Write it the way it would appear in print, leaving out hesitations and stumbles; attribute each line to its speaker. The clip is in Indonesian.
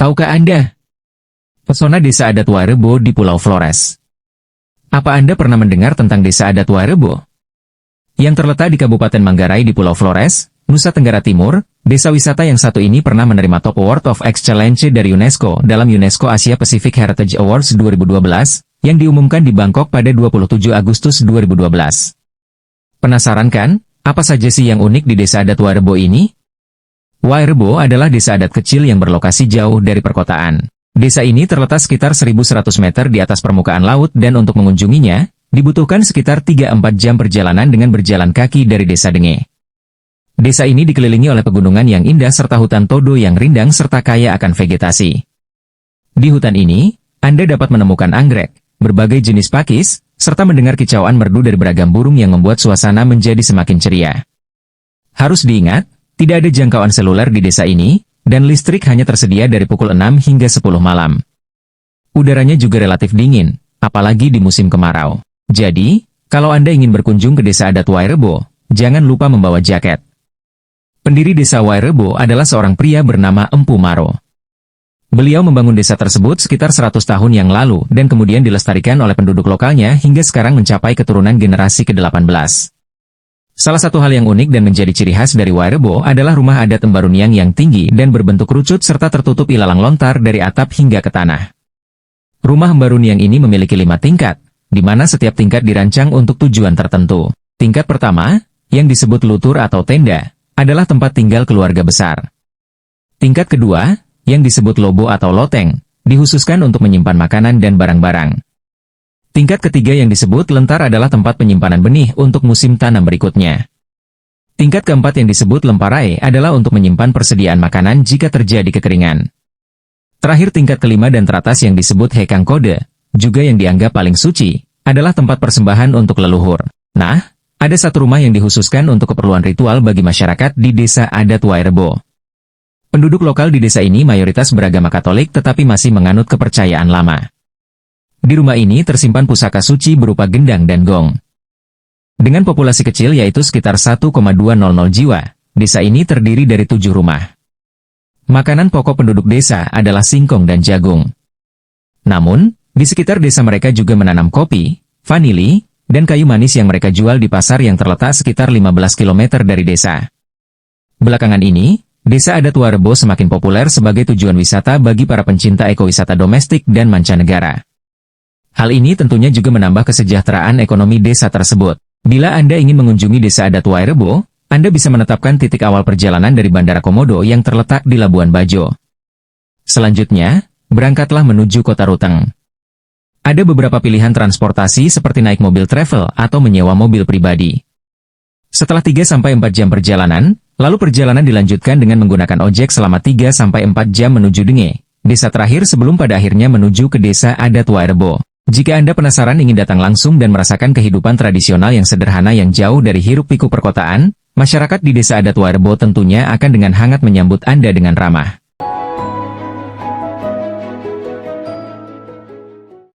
Speaker 1: Tahukah Anda? Pesona Desa Adat Wairebo di Pulau Flores. Apa Anda pernah mendengar tentang Desa Adat Wairebo? Yang terletak di Kabupaten Manggarai di Pulau Flores, Nusa Tenggara Timur, desa wisata yang satu ini pernah menerima Top Award of Excellence dari UNESCO dalam UNESCO Asia Pacific Heritage Awards 2012, yang diumumkan di Bangkok pada 27 Agustus 2012. Penasaran kan, apa saja sih yang unik di Desa Adat Wairebo ini? Wairebo adalah desa adat kecil yang berlokasi jauh dari perkotaan. Desa ini terletak sekitar 1.100 meter di atas permukaan laut dan untuk mengunjunginya, dibutuhkan sekitar 3-4 jam perjalanan dengan berjalan kaki dari Desa Denge. Desa ini dikelilingi oleh pegunungan yang indah serta hutan todo yang rindang serta kaya akan vegetasi. Di hutan ini, Anda dapat menemukan anggrek, berbagai jenis pakis, serta mendengar kicauan merdu dari beragam burung yang membuat suasana menjadi semakin ceria. Harus diingat, tidak ada jangkauan seluler di desa ini, dan listrik hanya tersedia dari pukul 6 hingga 10 malam. Udaranya juga relatif dingin, apalagi di musim kemarau. Jadi, kalau Anda ingin berkunjung ke Desa Adat Wairebo, jangan lupa membawa jaket. Pendiri Desa Wairebo adalah seorang pria bernama Empu Maro. Beliau membangun desa tersebut sekitar 100 tahun yang lalu dan kemudian dilestarikan oleh penduduk lokalnya hingga sekarang mencapai keturunan generasi ke-18. Salah satu hal yang unik dan menjadi ciri khas dari Wairebo adalah rumah adat Embaruniang yang tinggi dan berbentuk kerucut serta tertutup ilalang lontar dari atap hingga ke tanah. Rumah Embaruniang ini memiliki 5 tingkat, di mana setiap tingkat dirancang untuk tujuan tertentu. Tingkat pertama, yang disebut lutur atau tenda, adalah tempat tinggal keluarga besar. Tingkat kedua, yang disebut lobo atau loteng, dikhususkan untuk menyimpan makanan dan barang-barang. Tingkat ketiga yang disebut lentar adalah tempat penyimpanan benih untuk musim tanam berikutnya. Tingkat keempat yang disebut lemparai adalah untuk menyimpan persediaan makanan jika terjadi kekeringan. Terakhir tingkat kelima dan teratas yang disebut hekang kode, juga yang dianggap paling suci, adalah tempat persembahan untuk leluhur. Nah, ada satu rumah yang dikhususkan untuk keperluan ritual bagi masyarakat di Desa Adat Wairebo. Penduduk lokal di desa ini mayoritas beragama Katolik tetapi masih menganut kepercayaan lama. Di rumah ini tersimpan pusaka suci berupa gendang dan gong. Dengan populasi kecil yaitu sekitar 1,200 jiwa, desa ini terdiri dari 7 rumah. Makanan pokok penduduk desa adalah singkong dan jagung. Namun, di sekitar desa mereka juga menanam kopi, vanili, dan kayu manis yang mereka jual di pasar yang terletak sekitar 15 km dari desa. Belakangan ini, Desa Adat Wairebo semakin populer sebagai tujuan wisata bagi para pencinta ekowisata domestik dan mancanegara. Hal ini tentunya juga menambah kesejahteraan ekonomi desa tersebut. Bila Anda ingin mengunjungi Desa Adat Wairebo, Anda bisa menetapkan titik awal perjalanan dari Bandara Komodo yang terletak di Labuan Bajo. Selanjutnya, berangkatlah menuju Kota Ruteng. Ada beberapa pilihan transportasi seperti naik mobil travel atau menyewa mobil pribadi. Setelah 3-4 jam perjalanan, lalu perjalanan dilanjutkan dengan menggunakan ojek selama 3-4 jam menuju Denge, desa terakhir sebelum pada akhirnya menuju ke Desa Adat Wairebo. Jika Anda penasaran ingin datang langsung dan merasakan kehidupan tradisional yang sederhana yang jauh dari hiruk-pikuk perkotaan, masyarakat di Desa Adat Wairebo tentunya akan dengan hangat menyambut Anda dengan ramah.